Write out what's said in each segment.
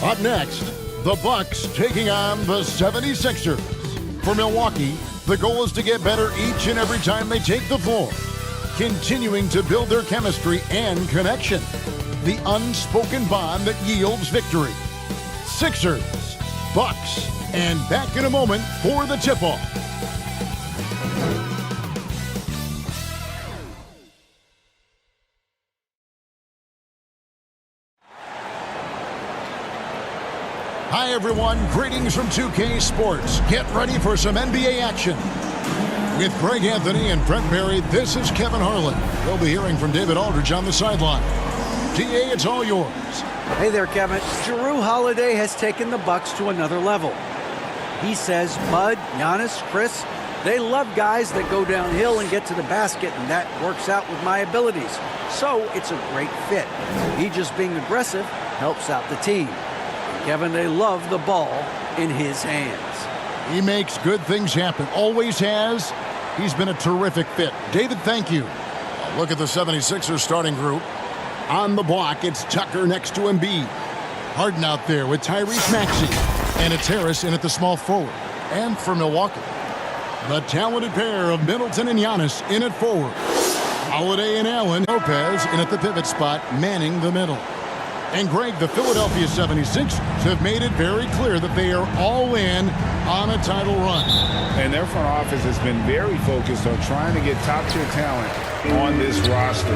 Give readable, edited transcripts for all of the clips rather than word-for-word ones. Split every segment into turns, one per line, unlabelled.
Up next, the Bucks taking on the 76ers. For Milwaukee, the goal is to get better each and every time they take the floor, continuing to build their chemistry and connection, the unspoken bond that yields victory. Sixers, Bucks, and back in a moment for the tip-off. Hi everyone, greetings from 2K Sports. Get ready for some NBA action. With Greg Anthony and Brent Barry, this is Kevin Harlan. We'll be hearing from David Aldridge on the sideline. DA, it's all yours.
Hey there, Kevin. Jrue Holiday has taken the Bucks to another level. He says Bud, Giannis, Chris, they love guys that go downhill and get to the basket, and that works out with my abilities. So it's a great fit. He just being aggressive helps out the team. Kevin, they love the ball in his hands.
He makes good things happen. Always has. He's been a terrific fit. David, thank you. Look at the 76ers starting group. On the block, it's Tucker next to Embiid. Harden out there with Tyrese Maxey. And it's Harris in at the small forward. And for Milwaukee, the talented pair of Middleton and Giannis in at forward. Holiday and Allen. Lopez in at the pivot spot, manning the middle. And Greg, the Philadelphia 76ers have made it very clear that they are all in on a title run.
And their front office has been very focused on trying to get top-tier talent on this roster.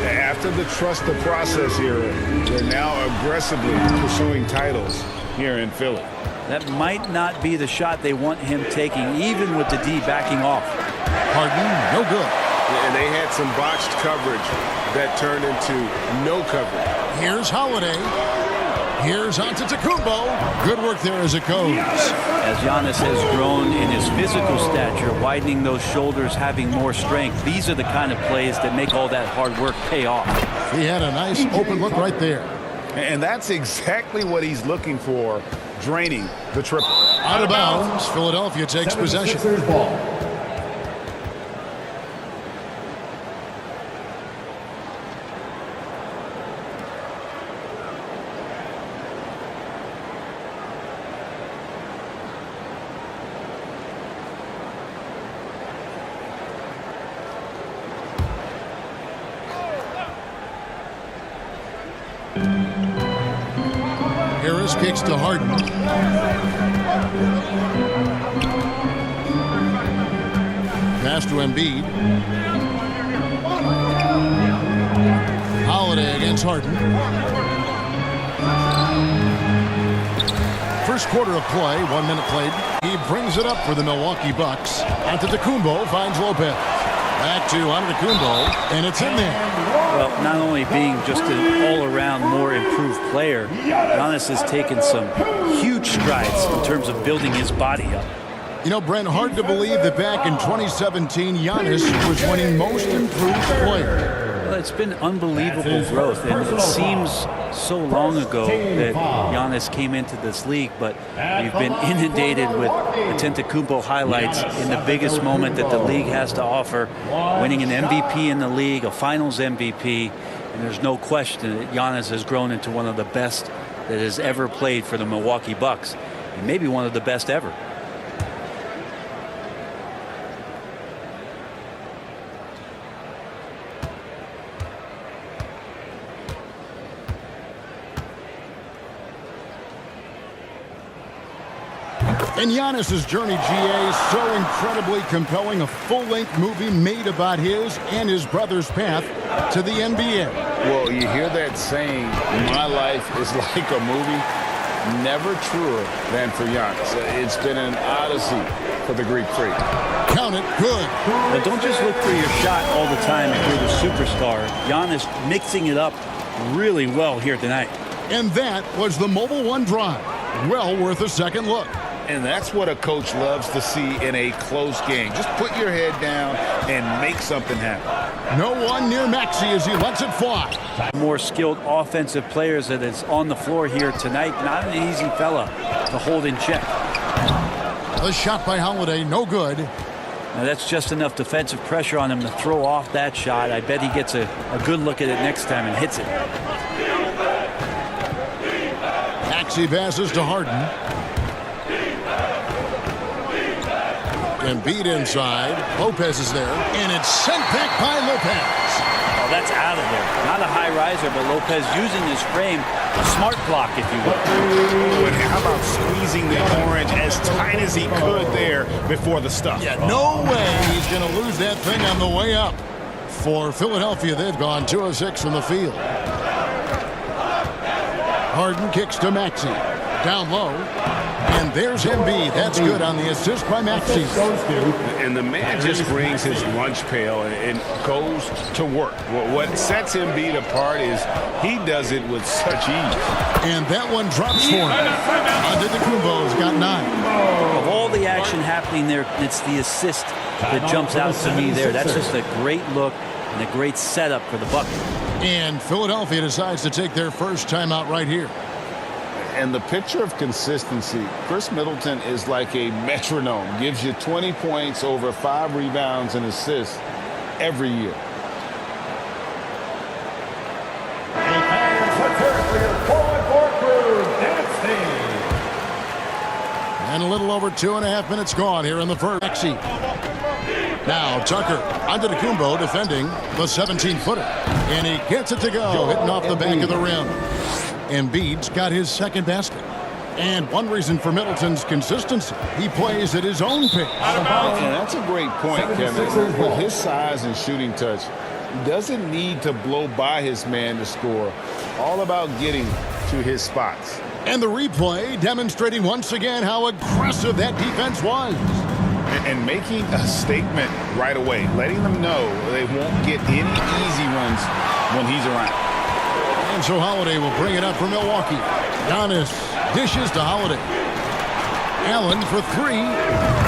After the trust the process era, they're now aggressively pursuing titles here in Philly.
That might not be the shot they want him taking, even with the D backing off.
Harden, no good.
And they had some botched coverage that turned into no coverage.
Here's Holiday. Here's Antetokounmpo. Good work there as it goes.
As Giannis has grown in his physical stature, widening those shoulders, having more strength, these are the kind of plays that make all that hard work pay off.
He had a nice open look right there.
And that's exactly what he's looking for, draining the triple.
Out of bounds, Philadelphia takes possession. Harris kicks to Harden. Pass to Embiid. Holiday against Harden. First quarter of play, 1 minute played. He brings it up for the Milwaukee Bucks. Antetokounmpo finds Lopez. Back to Antetokounmpo, and it's in there.
Well, not only being just an all-around more improved player, Giannis has taken some huge strides in terms of building his body up.
You know, Brent, hard to believe that back in 2017, Giannis was winning most improved player.
Well, it's been unbelievable growth, and it seems so long ago that Giannis came into this league, but we've been inundated with Antetokounmpo highlights in the biggest moment that the league has to offer, winning an MVP in the league, a finals MVP, and there's no question that Giannis has grown into one of the best that has ever played for the Milwaukee Bucks, and maybe one of the best ever.
And Giannis's journey, GA, is so incredibly compelling. A full-length movie made about his and his brother's path to the NBA.
Well, you hear that saying, my life is like a movie. Never truer than for Giannis. It's been an odyssey for the Greek freak.
Count it, good.
But don't just look for your shot all the time if you're the superstar. Giannis mixing it up really well here tonight.
And that was the Mobile One drive. Well worth a second look.
And that's what a coach loves to see in a close game. Just put your head down and make something happen.
No one near Maxey as he lets it fly.
More skilled offensive players that is on the floor here tonight. Not an easy fella to hold in check.
The shot by Holiday, no good.
Now that's just enough defensive pressure on him to throw off that shot. I bet he gets a good look at it next time and hits it.
Maxey passes to Harden. Embiid inside. Lopez is there. And it's sent back by Lopez.
Oh, that's out of there. Not a high riser, but Lopez using his frame. A smart block, if you will.
Oh, and how about squeezing the orange as tight as he could there before the stuff?
Yeah, no way he's going to lose that thing on the way up. For Philadelphia, they've gone 2 of 6 from the field. Harden kicks to Maxey. Down low. And there's Embiid. That's good on the assist by Maxey.
And the man just brings his lunch pail and goes to work. What sets Embiid apart is he does it with such ease.
And that one drops for him. Antetokounmpo's got 9.
Of all the action happening there, it's the assist that jumps out to me there. That's just a great look and a great setup for the bucket.
And Philadelphia decides to take their first timeout right here.
And the picture of consistency, Chris Middleton is like a metronome. Gives you 20 points, over 5 rebounds and assists every year.
And a little over 2.5 minutes gone here in the first. Now Tucker, Antetokounmpo defending the 17-footer. And he gets it to go, hitting off the back of the rim. Embiid's got his second basket. And one reason for Middleton's consistency, he plays at his own pace.
Yeah, that's a great point, Kevin. With his size and shooting touch, he doesn't need to blow by his man to score. All about getting to his spots.
And the replay demonstrating once again how aggressive that defense was.
And making a statement right away, letting them know they won't get any easy ones when he's around.
And so Holiday will bring it up for Milwaukee. Giannis dishes to Holiday. Allen for 3.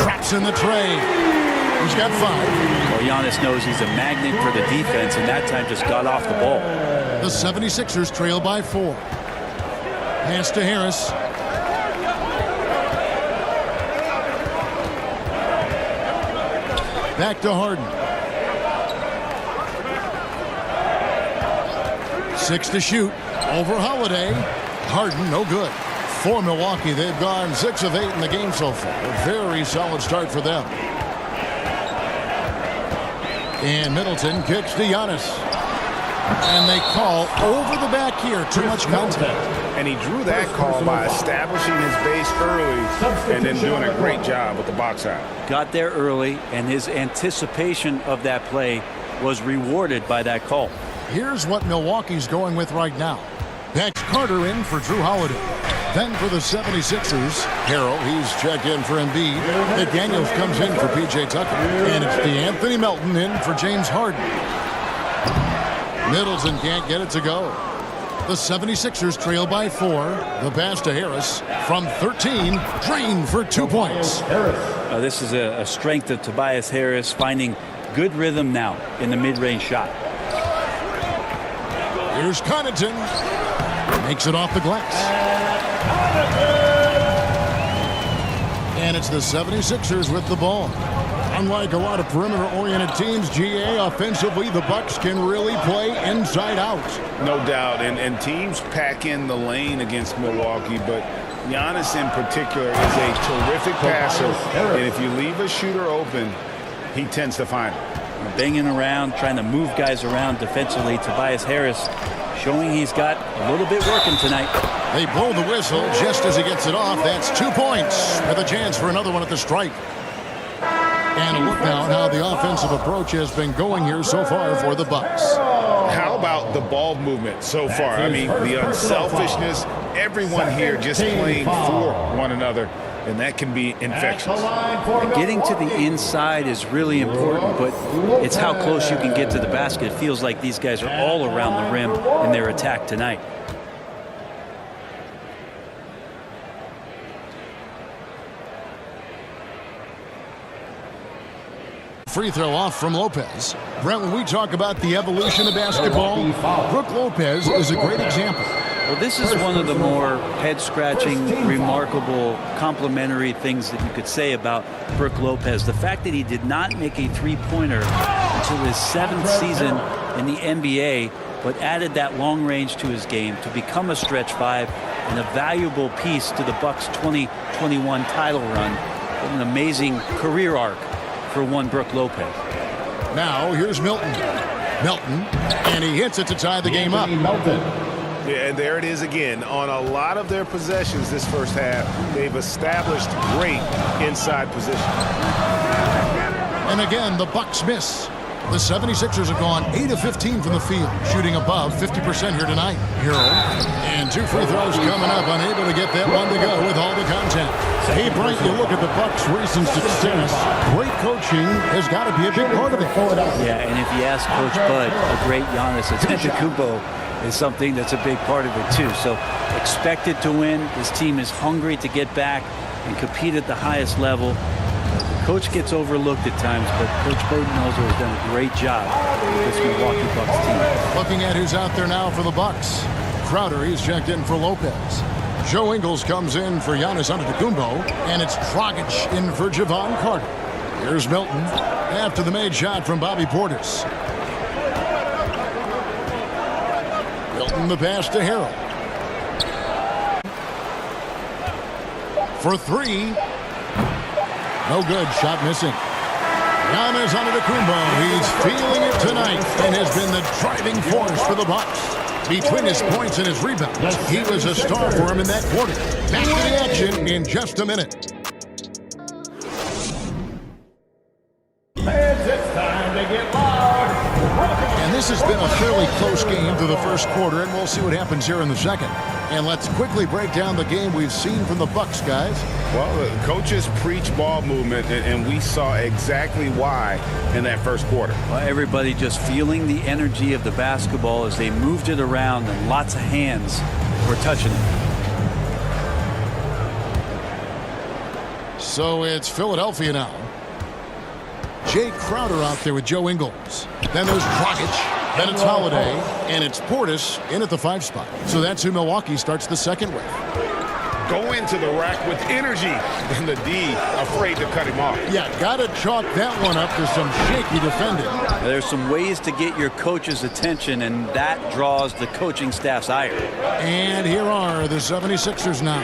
Traps in the tray. He's got 5.
Well, Giannis knows he's a magnet for the defense, and that time just got off the ball.
The 76ers trail by 4. Pass to Harris. Back to Harden. 6 to shoot. Over Holiday. Harden, no good. For Milwaukee, they've gone 6 of 8 in the game so far. A very solid start for them. And Middleton kicks to Giannis. And they call over the back here. Too much contact.
And he drew that call by establishing his base early and then doing a great job with the box out.
Got there early, and his anticipation of that play was rewarded by that call.
Here's what Milwaukee's going with right now. That's Carter in for Drew Holiday. Then for the 76ers, Harrell, he's checked in for Embiid. McDaniels comes in for P.J. Tucker. And it's DeAnthony Melton in for James Harden. Middleton can't get it to go. The 76ers trail by 4. The pass to Harris from 13. Drained for 2 points.
This is a strength of Tobias Harris, finding good rhythm now in the mid-range shot.
Here's Connaughton. Makes it off the glass. And it's the 76ers with the ball. Unlike a lot of perimeter-oriented teams, GA, offensively, the Bucks can really play inside out.
No doubt, and teams pack in the lane against Milwaukee, but Giannis in particular is a terrific passer, and if you leave a shooter open, he tends to find it.
Banging around, trying to move guys around defensively. Tobias Harris showing he's got a little bit working tonight.
They blow the whistle just as he gets it off. That's 2 points with a chance for another one at the stripe. And a look now at how the offensive approach has been going here so far for the Bucks.
How about the ball movement so far? I mean, the unselfishness, everyone here just playing for one another, and that can be infectious.
Getting to the inside is really important, but it's how close you can get to the basket. It feels like these guys are all around the rim in their attack tonight.
Free throw off from Lopez. Brent, when we talk about the evolution of basketball, Brook Lopez is a great example.
Well, this is one of the more head-scratching, remarkable, complimentary things that you could say about Brook Lopez. The fact that he did not make a three-pointer until his 7th season in the NBA but added that long range to his game to become a stretch 5 and a valuable piece to the Bucks' 2021 title run. An amazing career arc for one Brook Lopez.
Now here's Milton. Milton, and he hits it to tie the game up.
Yeah, and there it is again. On a lot of their possessions this first half, they've established great inside position.
And again, the Bucks miss. The 76ers have gone 8 of 15 from the field, shooting above 50% here tonight. Hero. And 2 free throws coming up, unable to get that one to go with all the contact. Hey, Brian, you look at the Bucks' recent success. Great coaching has got to be a big part of it.
Yeah, and if you ask Coach Bud, a great Giannis Antetokounmpo is something that's a big part of it too. So expected to win. This team is hungry to get back and compete at the highest level. Coach gets overlooked at times, but Coach Budenholzer has done a great job with this Milwaukee Bucks team.
Looking at who's out there now for the Bucks. Crowder, he's checked in for Lopez. Joe Ingles comes in for Giannis Antetokounmpo, and it's Dragic in for Javon Carter. Here's Milton after the made shot from Bobby Portis. Milton the pass to Harrell. For 3. No good. Shot missing. Giannis Antetokounmpo, he's feeling it tonight and has been the driving force for the Bucks. Between his points and his rebounds, he was a star for him in that quarter. Back to the action in just a minute.
It's time to get loud.
And this has been a fairly close game through the first quarter, and we'll see what happens here in the second. And let's quickly break down the game we've seen from the Bucks, guys.
Well, the coaches preach ball movement, and we saw exactly why in that first quarter.
Well, everybody just feeling the energy of the basketball as they moved it around, and lots of hands were touching it.
So it's Philadelphia now. Jay Crowder out there with Joe Ingles. Then there's Dragic. Then it's Holiday, and it's Portis in at the 5 spot. So that's who Milwaukee starts the second with.
Go into the rack with energy, and the D afraid to cut him off.
Yeah, got to chalk that one up to some shaky defending.
There's some ways to get your coach's attention, and that draws the coaching staff's ire.
And here are the 76ers now.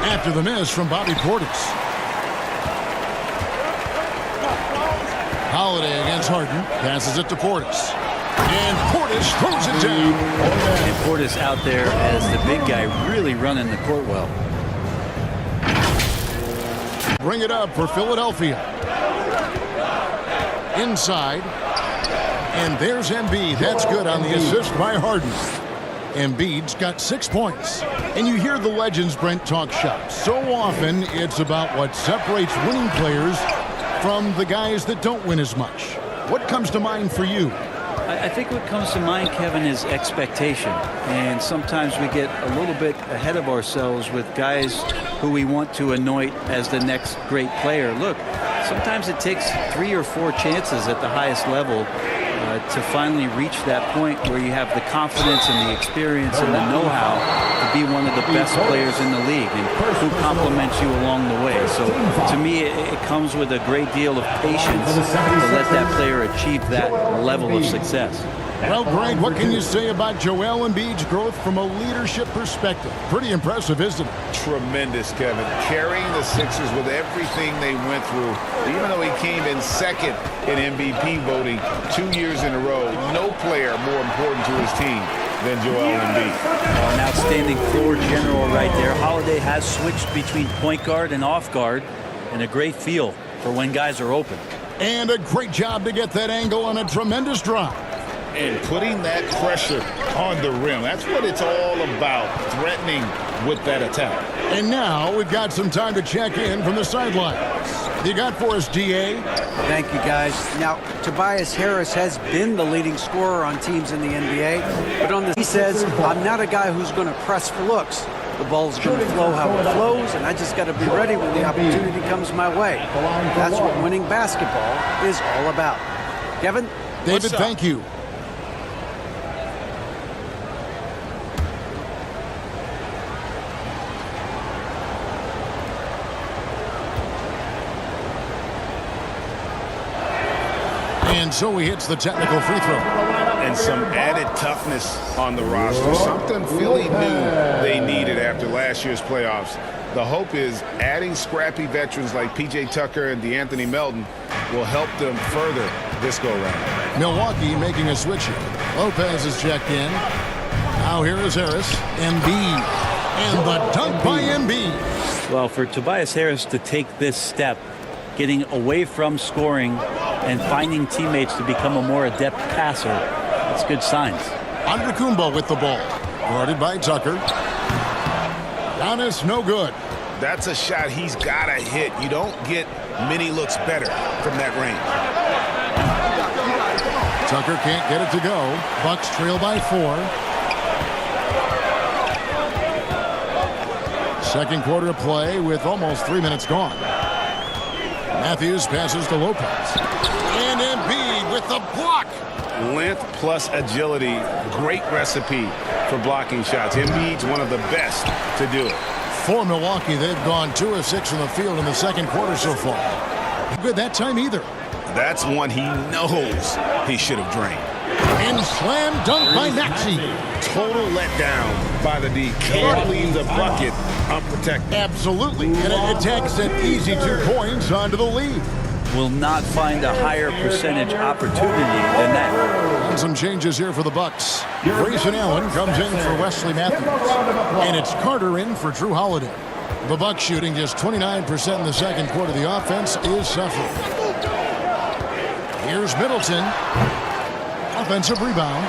After the miss from Bobby Portis. Holiday against Harden, passes it to Portis. And Portis throws it down.
And Portis out there as the big guy, really running the court well.
Bring it up for Philadelphia. Inside. And there's Embiid. That's good on the assist by Harden. Embiid's got 6 points. And you hear the legends, Brent, talk shop. So often it's about what separates winning players from the guys that don't win as much. What comes to mind for you?
I think what comes to mind, Kevin, is expectation. And sometimes we get a little bit ahead of ourselves with guys who we want to anoint as the next great player. Look, sometimes it takes 3 or 4 chances at the highest level to finally reach that point where you have the confidence and the experience and the know-how to be one of the best players in the league and who compliments you along the way. So to me, it comes with a great deal of patience to let that player achieve that level of success.
Well, Greg, what can you say about Joel Embiid's growth from a leadership perspective? Pretty impressive, isn't it?
Tremendous, Kevin. Carrying the Sixers with everything they went through. Even though he came in second in MVP voting 2 years in a row, no player more important to his team than Joel Embiid.
Well, an outstanding floor general right there. Holiday has switched between point guard and off guard, and a great feel for when guys are open.
And a great job to get that angle on a tremendous drive.
And putting that pressure on the rim. That's what it's all about, threatening with that attack.
And now we've got some time to check in from the sidelines. You got for us, DA?
Thank you, guys. Now, Tobias Harris has been the leading scorer on teams in the NBA, but he says, I'm not a guy who's going to press for looks. The ball's going to flow how it flows, and I just got to be ready when the opportunity comes my way. That's what winning basketball is all about. Kevin?
David, thank you. And so he hits the technical free throw.
and some added toughness on the roster. Something Philly knew they needed after last year's playoffs. The hope is adding scrappy veterans like P.J. Tucker and DeAnthony Melton will help them further this go-round.
Milwaukee making a switch here. Lopez is checked in. Now here is Harris. Embiid. And the dunk by Embiid.
Well, for Tobias Harris to take this step, getting away from scoring and finding teammates to become a more adept passer, that's good signs.
Antetokounmpo with the ball. Guarded by Tucker. Giannis, no good.
That's a shot he's got to hit. You don't get many looks better from that range.
Tucker can't get it to go. Bucks trail by 4. Second quarter of play with almost 3 minutes gone. Matthews passes to Lopez. And Embiid with the block.
Length plus agility, great recipe for blocking shots. Embiid's one of the best to do it.
For Milwaukee, they've gone 2 of 6 from the field in the second quarter so far. Not good that time either.
That's one he knows he should have drained.
And slam dunk by Maxey.
Total letdown by the D. Can't leave the bucket unprotected.
Absolutely. And it takes that easy 2 points onto the lead.
Will not find a higher percentage opportunity than that.
And some changes here for the Bucks. Grayson Allen comes in for Wesley Matthews. And it's Carter in for Drew Holiday. The Bucks shooting just 29% in the second quarter. The offense is suffering. Here's Middleton. Offensive rebound.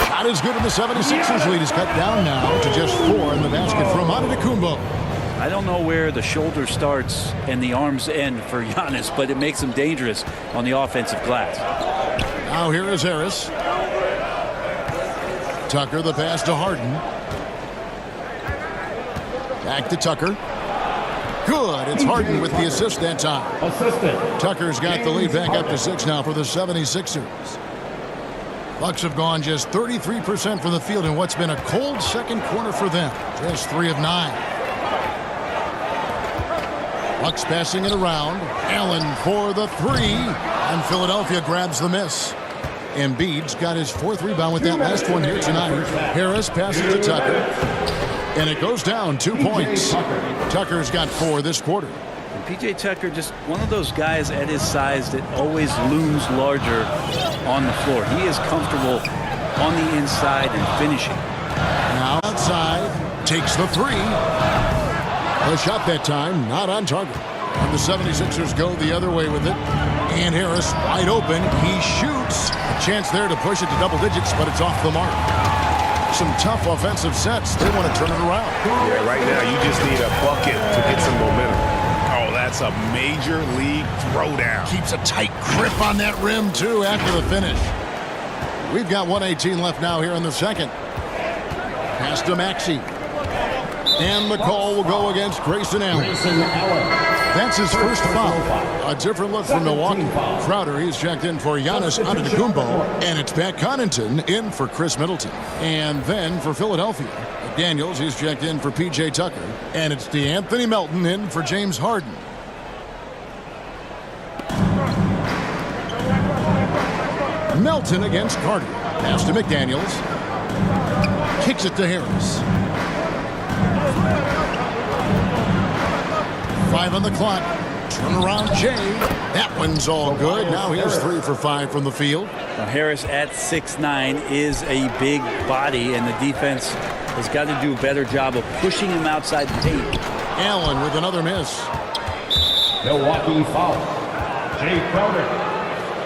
Shot is good, and the 76ers lead is cut down now to just 4 in the basket from Antetokounmpo.
I don't know where the shoulder starts and the arms end for Giannis, but it makes him dangerous on the offensive glass.
Now here is Harris. Tucker, the pass to Harden. Back to Tucker. Good. It's Harden with the assist that time. Tucker's got the lead back up to 6 now for the 76ers. Bucks have gone just 33% from the field in what's been a cold second quarter for them. Just 3 of 9. Bucks passing it around. Allen for the 3. And Philadelphia grabs the miss. Embiid's got his 4th rebound with that last one here tonight. Harris passes to Tucker. And it goes down 2 points. Tucker's got 4 this quarter.
P.J. Tucker, just one of those guys at his size that always looms larger on the floor. He is comfortable on the inside and finishing.
Now outside, takes the 3. The shot that time, not on target. And the 76ers go the other way with it. And Harris wide open. He shoots. A chance there to push it to double digits, but it's off the mark. Some tough offensive sets. They want to turn it around.
Yeah, right now you just need a bucket to get some momentum. Oh, that's a major league throwdown.
Keeps a tight grip on that rim, too, after the finish. We've got 1:18 left now here in the second. Pass to Maxey. And the call will go against Grayson Allen. That's his first foul. A different look from Milwaukee. Crowder, he's checked in for Giannis Antetokounmpo. And it's Pat Connaughton in for Chris Middleton. And then for Philadelphia, Daniels, he's checked in for P.J. Tucker. And it's DeAnthony Melton in for James Harden. Melton against Carter. Pass to McDaniels. Kicks it to Harris. 5 on the clock. Turn around, Jay. That one's all good. Now he's 3 for 5 from the field.
Now Harris at 6'9" is a big body, and the defense has got to do a better job of pushing him outside the paint.
Allen with another miss.
Milwaukee foul. Jay Crowder.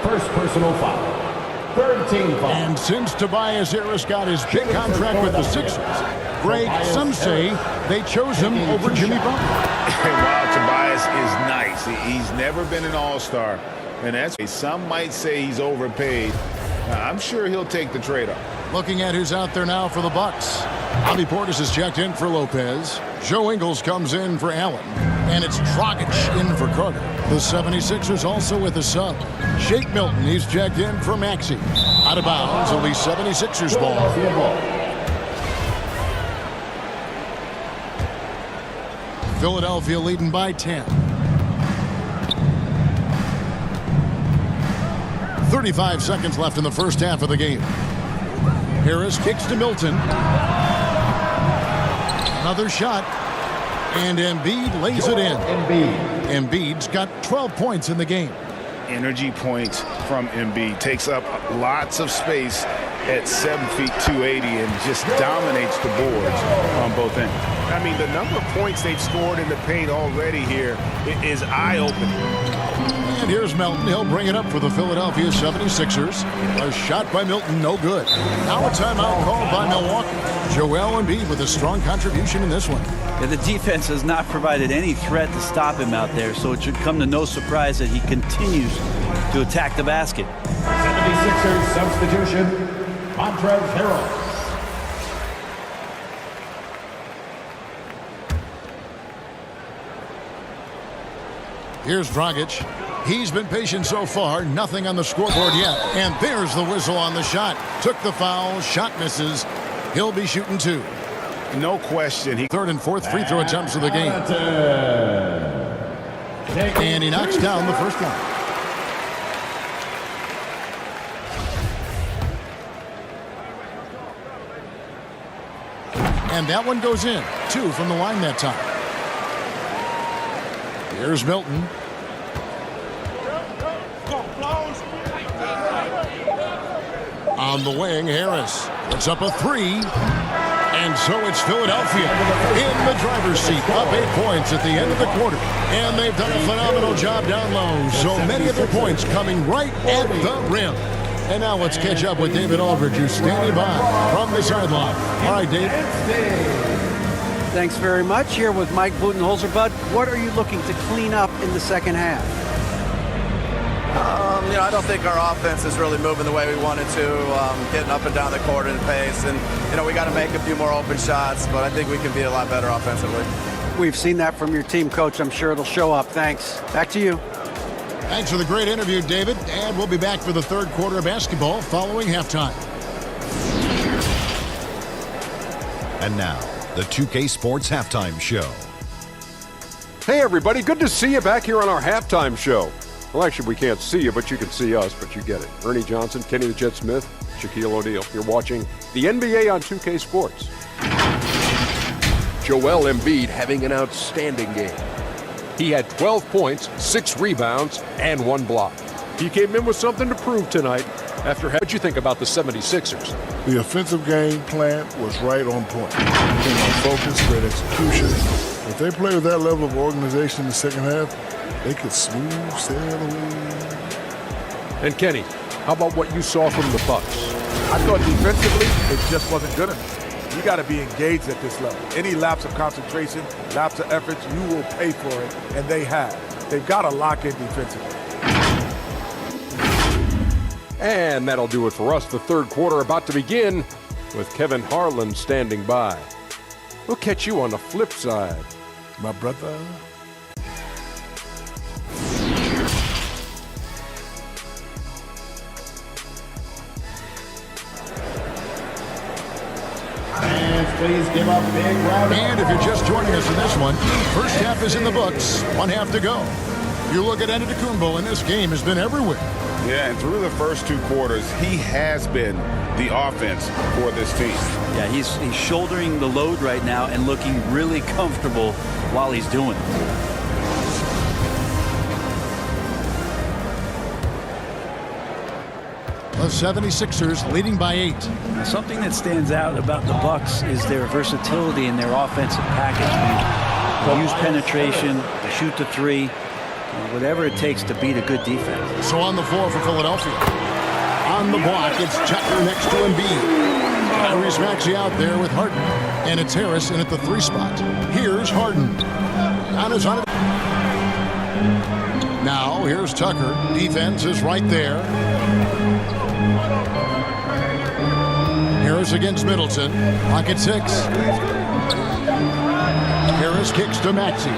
First personal foul. Third team foul.
And since Tobias Harris got his big contract with the Sixers, Greg, some say they chose him over Jimmy Butler.
Wow, Tobias is nice. He's never been an all-star. And that's some might say he's overpaid. I'm sure he'll take the trade-off.
Looking at who's out there now for the Bucks. Bobby Portis is checked in for Lopez. Joe Ingles comes in for Allen. And it's Dragic in for Carter. The 76ers also with a sub. Shake Milton, he's checked in for Maxey. Out of bounds, it'll be 76ers ball. Philadelphia leading by 10. 35 seconds left in the first half of the game. Harris kicks to Milton. Another shot. And Embiid lays it in. Embiid's got 12 points in the game.
Energy points from Embiid. Takes up lots of space at 7 feet 280 and just dominates the boards on both ends.
I mean, the number of points they've scored in the paint already here is eye-opening.
And here's Melton. He'll bring it up for the Philadelphia 76ers. A shot by Milton, no good. Now a timeout called by Milwaukee. Joel Embiid with a strong contribution in this one.
Yeah, the defense has not provided any threat to stop him out there, so it should come to no surprise that he continues to attack the basket.
76ers substitution, Montrezl Harrell.
Here's Dragic. He's been patient so far. Nothing on the scoreboard yet. And there's the whistle on the shot. Took the foul. Shot misses. He'll be shooting 2.
No question.
Third and fourth free throw attempts of the game. And he knocks down the first one. And that one goes in. 2 from the line that time. Here's Milton. On the wing, Harris puts up a 3. And so it's Philadelphia in the driver's seat, up 8 points at the end of the quarter. And they've done a phenomenal job down low. So many of their points coming right at the rim. And now let's catch up with David Aldridge, who's standing by from the sideline. All right, Dave.
Thanks very much. Here with Mike Budenholzer. Bud, what are you looking to clean up in the second half?
I don't think our offense is really moving the way we wanted to, getting up and down the court in pace. And, we got to make a few more open shots, but I think we can be a lot better offensively.
We've seen that from your team, Coach. I'm sure it'll show up. Thanks. Back to you.
Thanks for the great interview, David. And we'll be back for the third quarter of basketball following halftime.
And now, the 2K Sports Halftime Show.
Hey, everybody. Good to see you back here on our halftime show. Well, actually, we can't see you, but you can see us, but you get it. Ernie Johnson, Kenny the Jet Smith, Shaquille O'Neal. You're watching the NBA on 2K Sports. Joel Embiid having an outstanding game. He had 12 points, 6 rebounds, and 1 block. He came in with something to prove tonight. What you think about the 76ers?
The offensive game plan was right on point. Came on focus, great execution. If they play with that level of organization in the second half, they could smooth sail away.
And Kenny, how about what you saw from the Bucks?
I thought defensively, it just wasn't good enough. You got to be engaged at this level. Any lapse of concentration, lapse of effort, you will pay for it, and they have. They've got to lock in defensively.
And that'll do it for us. The third quarter about to begin with Kevin Harlan standing by. We'll catch you on the flip side,
my brother.
Please give a big round.
And if you're just joining us in this one, first half is in the books, 1 half to go. You look at Antetokounmpo, and this game has been everywhere.
Yeah, and through the first 2 quarters, he has been the offense for this team.
Yeah, he's shouldering the load right now and looking really comfortable while he's doing it.
The 76ers leading by 8.
Something that stands out about the Bucks is their versatility in their offensive package. They use penetration, they shoot the 3, whatever it takes to beat a good defense.
So on the floor for Philadelphia. On the block, it's Tucker next to Embiid. Tyrese Maxey out there with Harden. And it's Harris in at the 3 spot. Here's Harden. Giannis on it. Now, here's Tucker. Defense is right there. Harris against Middleton. Clock at 6. Harris kicks to Maxey.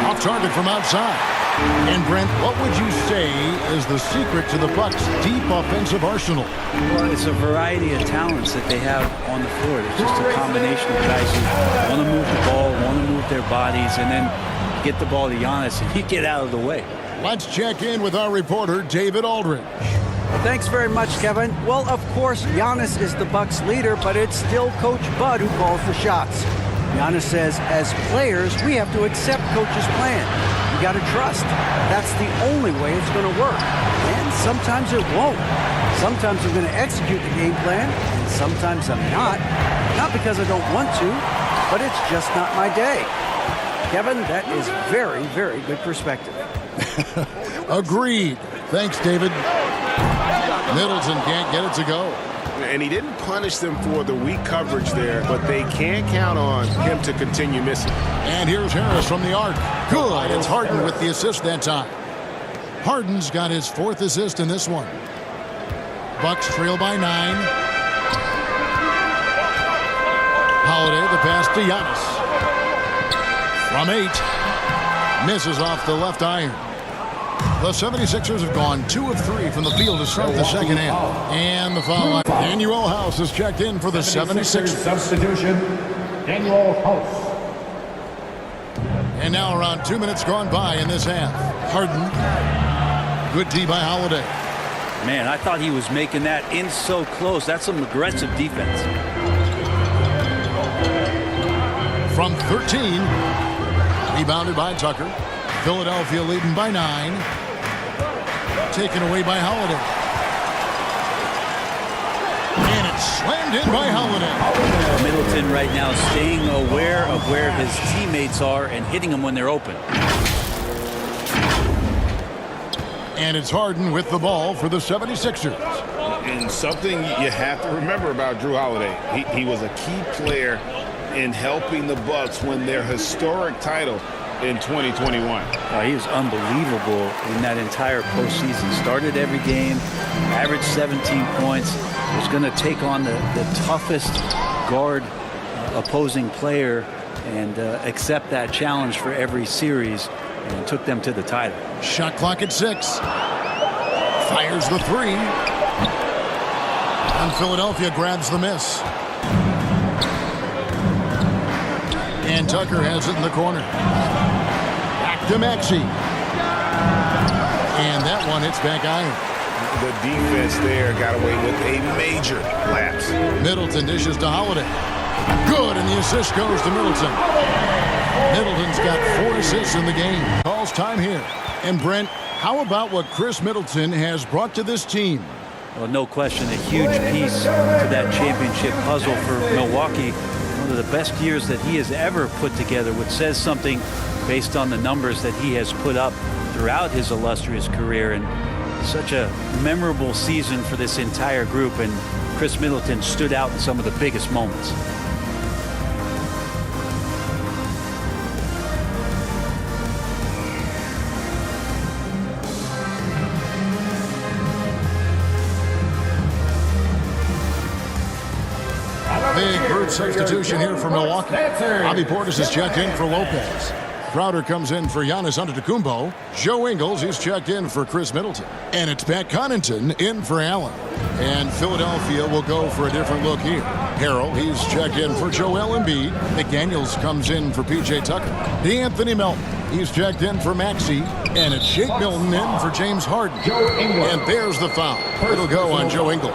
Off target from outside. And Brent, what would you say is the secret to the Bucks' deep offensive arsenal?
Well, it's a variety of talents that they have on the floor. It's just a combination of guys who want to move the ball, want to move their bodies, and then get the ball to Giannis and he get out of the way.
Let's check in with our reporter, David Aldridge.
Thanks very much, Kevin. Well, of course, Giannis is the Bucks leader, but it's still Coach Bud who calls the shots. Giannis says, as players, we have to accept Coach's plan. You got to trust. That's the only way it's going to work. And sometimes it won't. Sometimes I'm going to execute the game plan, and sometimes I'm not. Not because I don't want to, but it's just not my day. Kevin, that is very, very good perspective.
Agreed. Thanks, David. Middleton can't get it to go.
And he didn't punish them for the weak coverage there, but they can't count on him to continue missing.
And here's Harris from the arc. Good. It's Harden with the assist that time. Harden's got his 4th assist in this one. Bucks trail by 9. Holiday, the pass to Giannis. From 8. Misses off the left iron. The 76ers have gone 2 of 3 from the field to start the second half. And the foul line. Daniel House is checked in for the 76ers.
Substitution, Daniel House.
And now around 2 minutes gone by in this half. Harden. Good D by Holiday.
Man, I thought he was making that in so close. That's some aggressive defense.
From 13. Rebounded by Tucker. Philadelphia leading by 9. Taken away by Holiday. And it's slammed in by Holiday.
Middleton right now staying aware of where his teammates are and hitting them when they're open.
And it's Harden with the ball for the 76ers.
And something you have to remember about Drew Holiday, he was a key player in helping the Bucks win their historic title in 2021.
He was unbelievable in that entire postseason. Started every game, averaged 17 points. Was going to take on the toughest guard opposing player and accept that challenge for every series, and took them to the title.
Shot clock at 6. Fires the 3. And Philadelphia grabs the miss. And Tucker has it in the corner. Back to Maxey. And that one hits back iron.
The defense there got away with a major lapse.
Middleton dishes to Holiday. Good, and the assist goes to Middleton. Middleton's got 4 assists in the game. Calls time here. And Brent, how about what Chris Middleton has brought to this team?
Well, no question, a huge piece to that championship puzzle for Milwaukee. One of the best years that he has ever put together, which says something based on the numbers that he has put up throughout his illustrious career. And such a memorable season for this entire group, and Chris Middleton stood out in some of the biggest moments.
Big group substitution here for Milwaukee. Bobby Portis is checked in for Lopez. Crowder comes in for Giannis Antetokounmpo. Joe Ingles is checked in for Chris Middleton. And it's Pat Connaughton in for Allen. And Philadelphia will go for a different look here. Harrell, he's checked in for Joel Embiid. McDaniels comes in for P.J. Tucker. D'Anthony Melton, he's checked in for Maxey. And it's Shake Milton in for James Harden. And there's the foul. It'll go on Joe Ingles.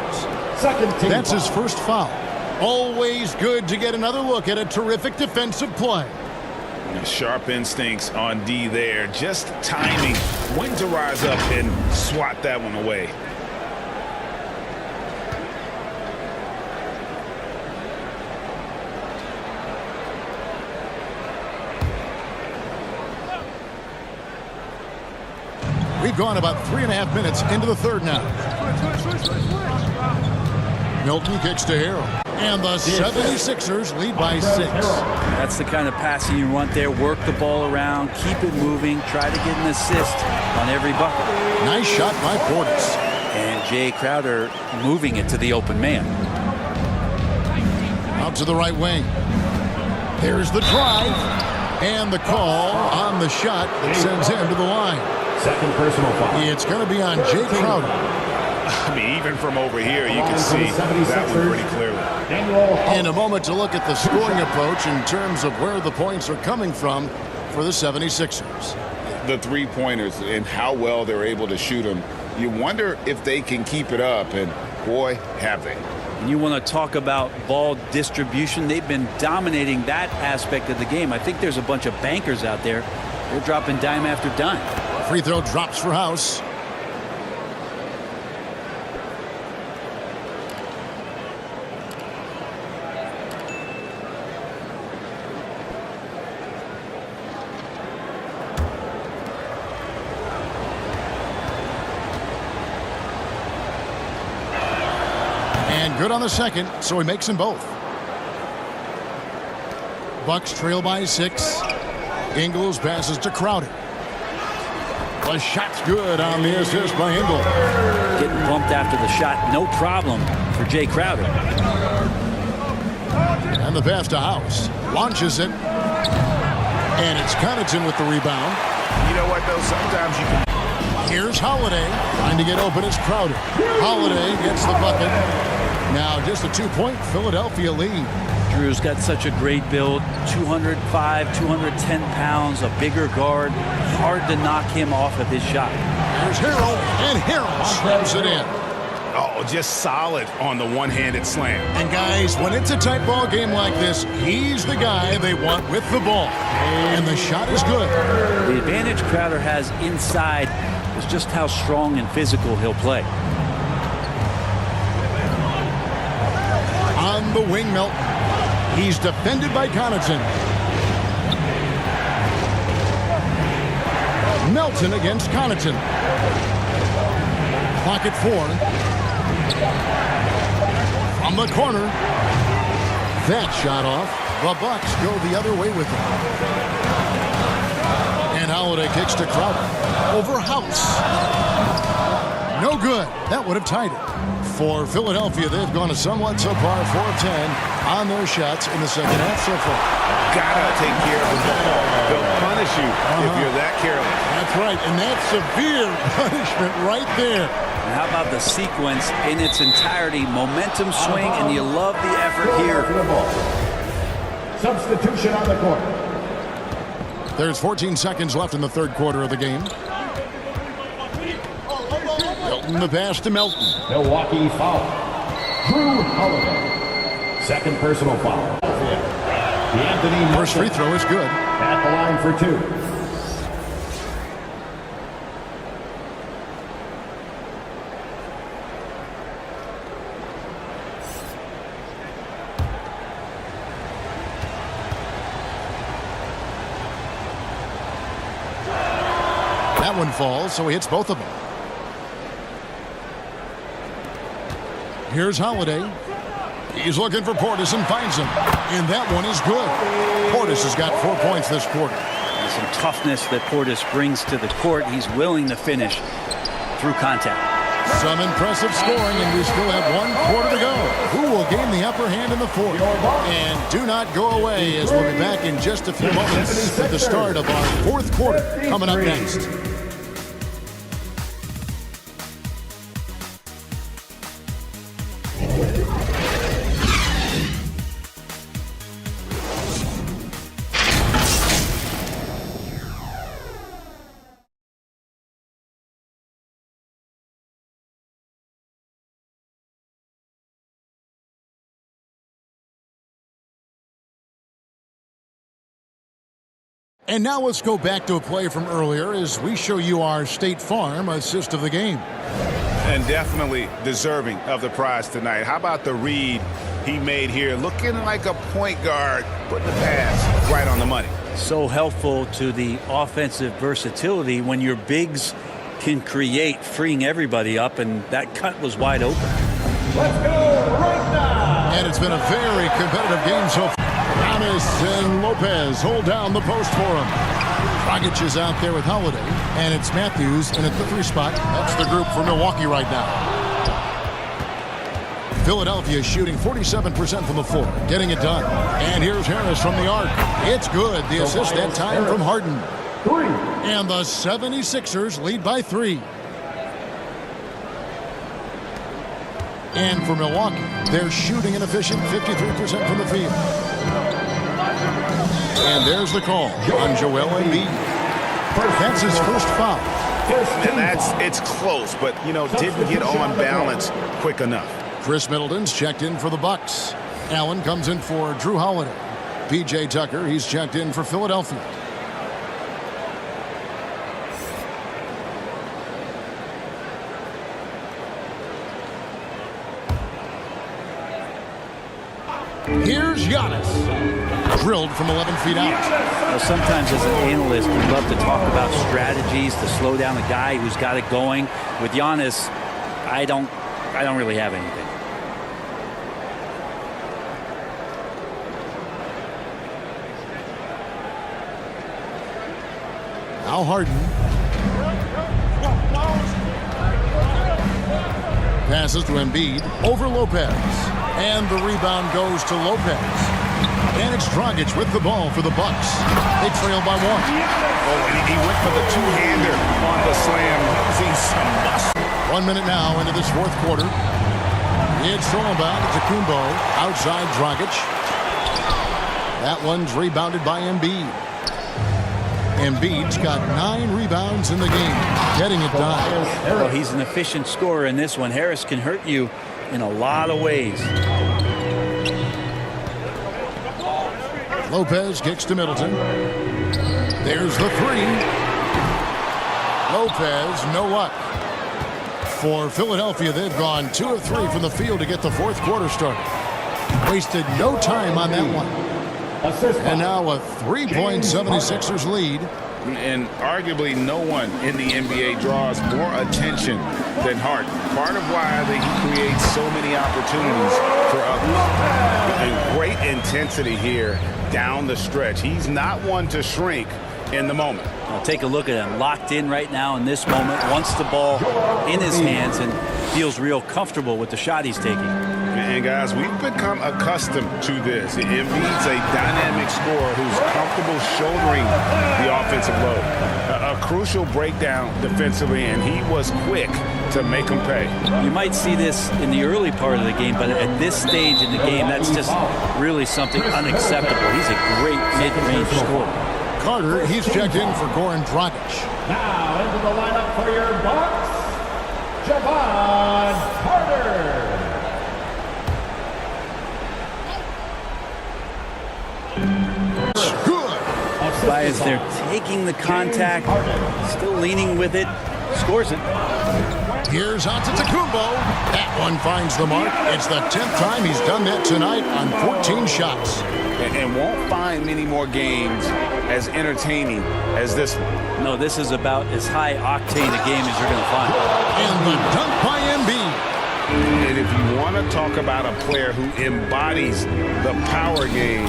That's his first foul. Always good to get another look at a terrific defensive play.
Sharp instincts on D there. Just timing when to rise up and swat that one away.
We've gone about 3.5 minutes into the third now. Milton kicks to Harrell. And the 76ers lead by 6.
That's the kind of passing you want there. Work the ball around, keep it moving, try to get an assist on every bucket.
Nice shot by Portis.
And Jay Crowder moving it to the open man.
Out to the right wing. There's the drive. And the call on the shot that sends him to the line.
Second personal foul.
It's going to be on Jay Crowder.
I mean, even from over here, you can see that one pretty clearly.
In a moment to look at the scoring approach in terms of where the points are coming from for the 76ers.
the three-pointers and how well they're able to shoot them. You wonder if they can keep it up, and boy, have they.
And you want to talk about ball distribution. They've been dominating that aspect of the game. I think there's a bunch of bankers out there. They're dropping dime after dime.
Free throw drops for House. And good on the second, so he makes them both. Bucks trail by 6. Ingles passes to Crowder. The shot's good on the assist by Ingle.
Getting bumped after the shot, no problem for Jay Crowder.
And the pass to House. Launches it. And it's Connaughton with the rebound.
You know what, though? Sometimes you can...
Here's Holiday. Trying to get open is Crowder. Holiday gets the bucket. Now just a 2-point Philadelphia lead.
Drew's got such a great build. 205, 210 pounds, a bigger guard. Hard to knock him off of his shot.
There's Harrell, and Harrell slams it in.
Oh, just solid on the one-handed slam.
And guys, when it's a tight ball game like this, he's the guy they want with the ball. And the shot is good.
The advantage Crowder has inside is just how strong and physical he'll play.
On the wing, Melton. He's defended by Connaughton. Melton against Connaughton. Clock at 4. From the corner. That shot off. The Bucks go the other way with it. And Holiday kicks to Crowder. Over House. No good. That would have tied it. For Philadelphia, they've gone a somewhat subpar 4 of 10 on their shots in the second half so far.
Gotta take care of the ball. They'll punish you if you're that careless.
That's right, and that's severe punishment right there.
And how about the sequence in its entirety? Momentum swing, and you love the effort here.
Substitution on the court.
There's 14 seconds left in the third quarter of the game. Melton the pass to Melton.
Milwaukee foul. Drew Holiday. Second personal foul. Anthony
First free throw is good.
At the line for 2.
That one falls, so he hits both of them. Here's Holiday. He's looking for Portis and finds him. And that one is good. Portis has got 4 points this quarter.
And some toughness that Portis brings to the court. He's willing to finish through contact.
Some impressive scoring, and we still have 1 quarter to go. Who will gain the upper hand in the fourth? And do not go away, as we'll be back in just a few moments at the start of our fourth quarter coming up next. And now let's go back to a play from earlier as we show you our State Farm assist of the game.
And definitely deserving of the prize tonight. How about the read he made here? Looking like a point guard, putting the pass right on the money.
So helpful to the offensive versatility when your bigs can create, freeing everybody up, and that cut was wide open.
Let's go right now.
And it's been a very competitive game so far. Giannis and Lopez hold down the post for him. Dragic is out there with Holiday, and it's Matthews in at the 3 spot. That's the group for Milwaukee right now. Philadelphia is shooting 47% from the floor, getting it done. And here's Harris from the arc. It's good. The assist that time from Harden.
3.
And the 76ers lead by 3. And for Milwaukee, they're shooting an efficient 53% from the field. And there's the call on Joel Embiid. That's his first foul.
And it's close, but, didn't get on balance quick enough.
Chris Middleton's checked in for the Bucks. Allen comes in for Drew Holiday. P.J. Tucker, he's checked in for Philadelphia. Here's Giannis. Drilled from 11 feet out.
Well, sometimes as an analyst, we love to talk about strategies to slow down a guy who's got it going. With Giannis, I don't really have anything.
Now Harden. Passes to Embiid over Lopez. And the rebound goes to Lopez. And it's Dragic with the ball for the Bucks. They trail by 1.
Oh, and he went for the two-hander on the slam, losing some muscle.
1 minute now into this fourth quarter. It's thrown back to Kumbo. Outside Dragic. That one's rebounded by Embiid. Embiid's got 9 rebounds in the game. Getting it done.
Well, he's an efficient scorer in this one. Harris can hurt you in a lot of ways.
Lopez kicks to Middleton. There's the 3. Lopez, no luck. For Philadelphia, they've gone 2 of 3 from the field to get the fourth quarter started. Wasted no time on that one. And now a 3-point 76ers lead.
And arguably no one in the NBA draws more attention than Harden. Part of why he creates so many opportunities for others. And great intensity here down the stretch. He's not one to shrink in the moment.
Now take a look at him. Locked in right now in this moment. Wants the ball in his hands and feels real comfortable with the shot he's taking.
And guys, we've become accustomed to this. Embiid's a dynamic scorer who's comfortable shouldering the offensive load. A crucial breakdown defensively, and he was quick to make him pay.
You might see this in the early part of the game, but at this stage in the game, that's just really something unacceptable. He's a great mid-range scorer.
Carter, he's checked in for Goran Dragic.
Now into the lineup for your Bucks, Javon Carter.
As they're taking the contact, still leaning with it, scores it.
Here's Antetokounmpo. That one finds the mark. It's the 10th time he's done that tonight on 14 shots.
And won't find many more games as entertaining as this one.
No, this is about as high octane a game as you're going to find.
And the dunk by Embiid.
And if you want to talk about a player who embodies the power game,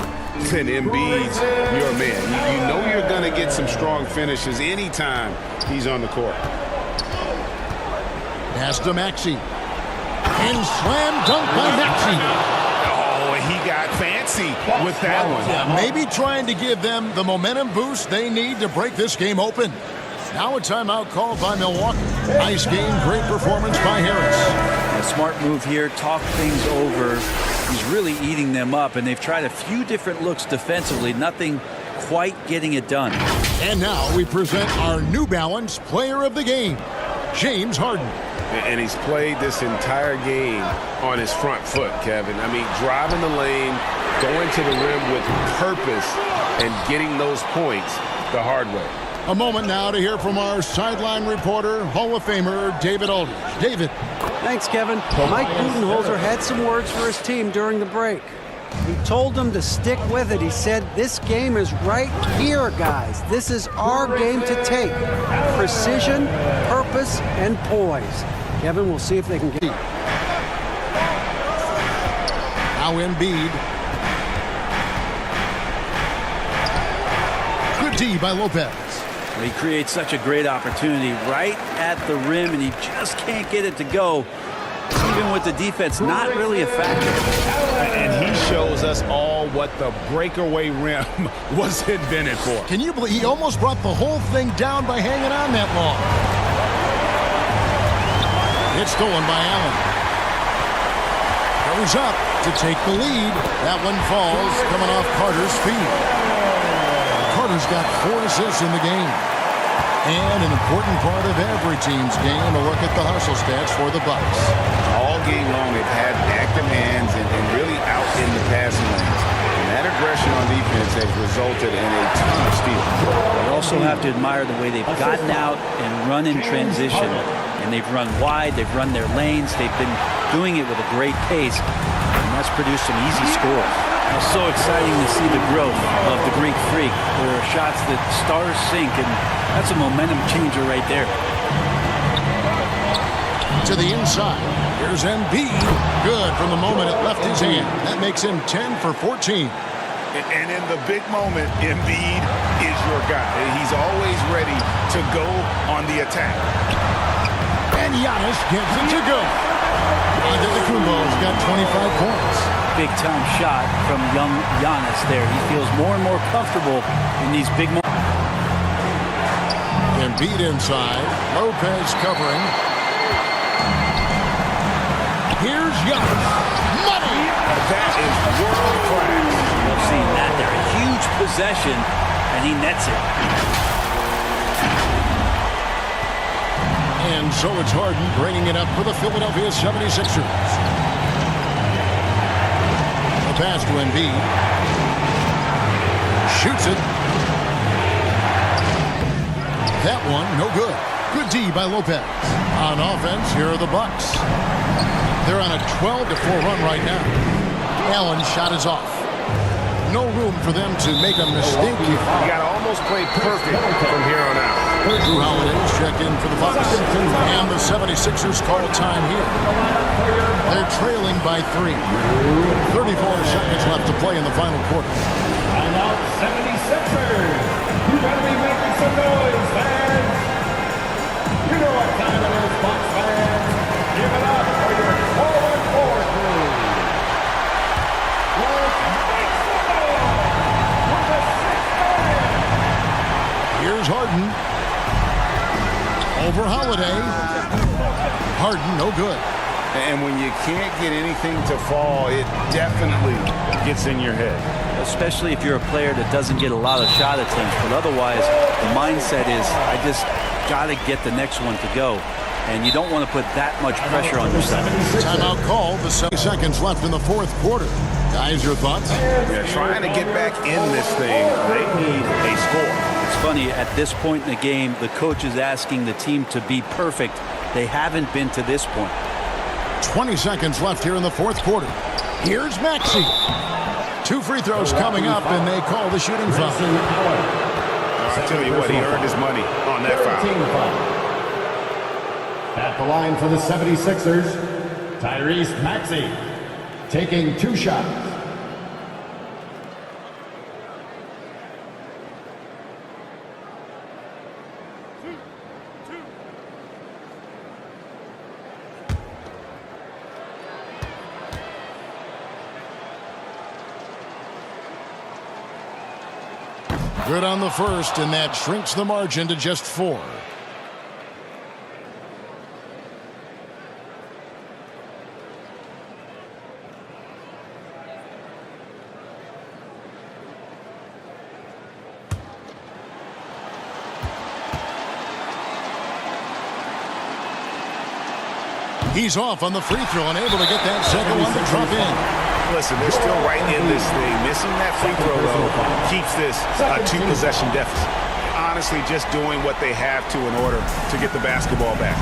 then Embiid's your man. You know you're going to get some strong finishes anytime he's on the court.
Pass to Maxey. And slam dunk by Maxey.
Oh, he got fancy with that one.
Yeah, maybe trying to give them the momentum boost they need to break this game open. Now a timeout called by Milwaukee. Nice game, great performance by Harris.
A smart move here, talk things over. He's really eating them up, and they've tried a few different looks defensively. Nothing quite getting it done.
And now we present our New Balance Player of the Game, James Harden.
And he's played this entire game on his front foot, Kevin. I mean, driving the lane, going to the rim with purpose, and getting those points the hard way.
A moment now to hear from our sideline reporter, Hall of Famer David Aldridge. David.
Thanks, Kevin. Mike Budenholzer had some words for his team during the break. He told them to stick with it. He said, this game is right here, guys. This is our game to take. Precision, purpose, and poise. Kevin, we'll see if they can get it.
Now Embiid. Good D by Lopez.
He creates such a great opportunity right at the rim, and he just can't get it to go. Even with the defense, not really a factor.
And he shows us all what the breakaway rim was invented for.
Can you believe he almost brought the whole thing down by hanging on that long? It's stolen by Allen. Goes up to take the lead. That one falls, coming off Carter's feet. Carter's got 4 assists in the game. And an important part of every team's game, a look at the hustle stats for the Bucks.
All game long, they've had active hands and really out in the passing lanes. And that aggression on defense has resulted in a ton of steals.
You also have to admire the way they've gotten out and run in transition. And they've run wide, they've run their lanes, they've been doing it with a great pace, and that's produced some easy scores. It's so exciting to see the growth of the Greek Freak. There are shots that stars sink, and that's a momentum changer right there.
To the inside. Here's Embiid. Good from the moment it left his hand. That makes him 10 for 14.
And in the big moment, Embiid is your guy. He's always ready to go on the attack.
And Giannis gets it to go. Antetokounmpo's got 25 points.
Big-time shot from young Giannis there. He feels more and more comfortable in these big moments.
Embiid inside. Lopez covering. Here's Giannis. Money!
That is world class.
You've seen that there. A huge possession, and he nets it.
And so it's Harden bringing it up for the Philadelphia 76ers. The pass to Embiid. Shoots it. That one, no good. Good D by Lopez. On offense, here are the Bucks. They're on a 12-4 run right now. Allen's shot is off. No room for them to make a mistake here.
You got to almost play perfect from here on out.
Drew Holiday's checked in for the Bucks. And the 76ers call time here. They're trailing by 3. 34 seconds left to play in the final quarter.
And out 76ers. You better be making some noise, fans. You know what time it is, Bucks fans. Give it up for your forward crew. Let's make some noise for the 6th man.
Here's Harden. Over Holiday. Harden, no good.
And when you can't get anything to fall, it definitely gets in your head.
Especially if you're a player that doesn't get a lot of shot attempts. But otherwise, the mindset is, I just got to get the next one to go. And you don't want to put that much pressure on yourself.
Timeout call. The 7 seconds left in the fourth quarter. Guys, your thoughts?
They're trying to get back in this thing. They need a score.
It's funny, at this point in the game, the coach is asking the team to be perfect. They haven't been to this point.
20 seconds left here in the fourth quarter. Here's Maxey. 2 free throws coming up, and they call the shooting foul.
I tell you what, he earned his money on that foul.
At the line for the 76ers, Tyrese Maxey taking 2 shots.
Good on the first, and that shrinks the margin to just 4. He's off on the free throw and able to get that second one to drop in.
Listen, they're still right in this thing. Missing that free throw, though, keeps this a 2-possession deficit. Honestly, just doing what they have to in order to get the basketball back.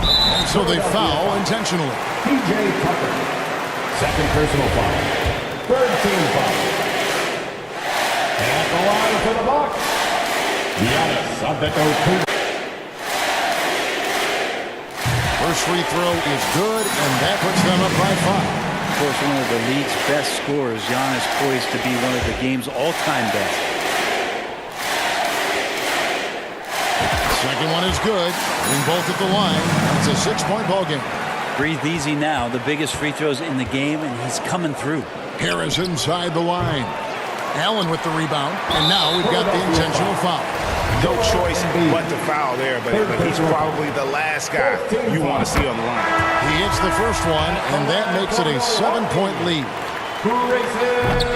So they foul intentionally.
PJ Tucker, second personal foul. Third team foul. At the line for the Bucks, Giannis Antetokounmpo.
First free throw is good, and that puts them up by 5.
Of course, one of the league's best scorers, Giannis poised to be one of the game's all-time best.
Second one is good. In both at the line. It's a 6-point ball game.
Breathe easy now. The biggest free throws in the game, and he's coming through.
Harris inside the line. Allen with the rebound, and now we've got the intentional foul.
No choice but to foul there, but he's probably the last guy you want to see on the line.
He hits the first one, and that makes it a 7-point lead.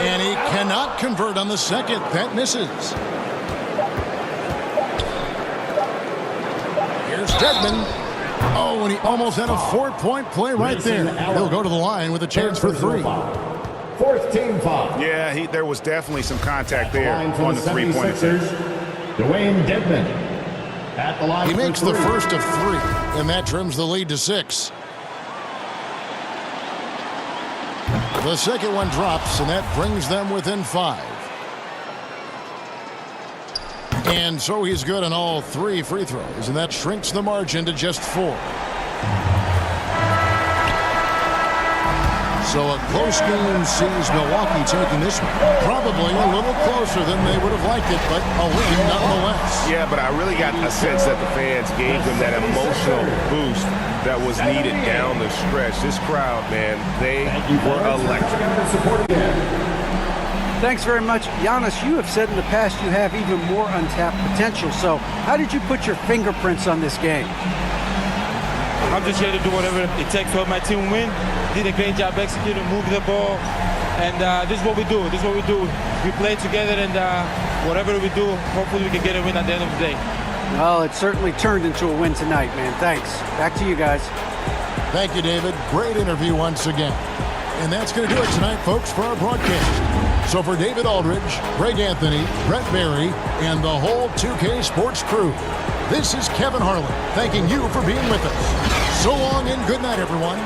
And he cannot convert on the second. That misses. Dedmon. Oh, and he almost had a 4-point play right there. He'll go to the line with a chance for 3.
Fourth team foul.
Yeah, there was definitely some contact there
Line for
on the three-point attempt.
Dwayne Dedmon. At the line
He makes
for
the
3.
first of 3, and that trims the lead to 6. The second one drops, and that brings them within 5. And so he's good on all 3 free throws, and that shrinks the margin to just 4. So a close game sees Milwaukee taking this one. Probably a little closer than they would have liked it, but a win nonetheless.
Yeah, but I really got a sense that the fans gave them that emotional boost that was needed down the stretch. This crowd, man, they were electric.
Thanks very much. Giannis, you have said in the past you have even more untapped potential. So how did you put your fingerprints on this game?
I'm just here to do whatever it takes to help my team win. Did a great job executing, moving the ball, and this is what we do. This is what we do. We play together, and whatever we do, hopefully we can get a win at the end of the day.
Well, it certainly turned into a win tonight, man. Thanks. Back to you guys.
Thank you, David. Great interview once again. And that's going to do it tonight, folks, for our broadcast. So for David Aldridge, Greg Anthony, Brett Barry, and the whole 2K Sports crew, this is Kevin Harlan thanking you for being with us. So long and good night, everyone.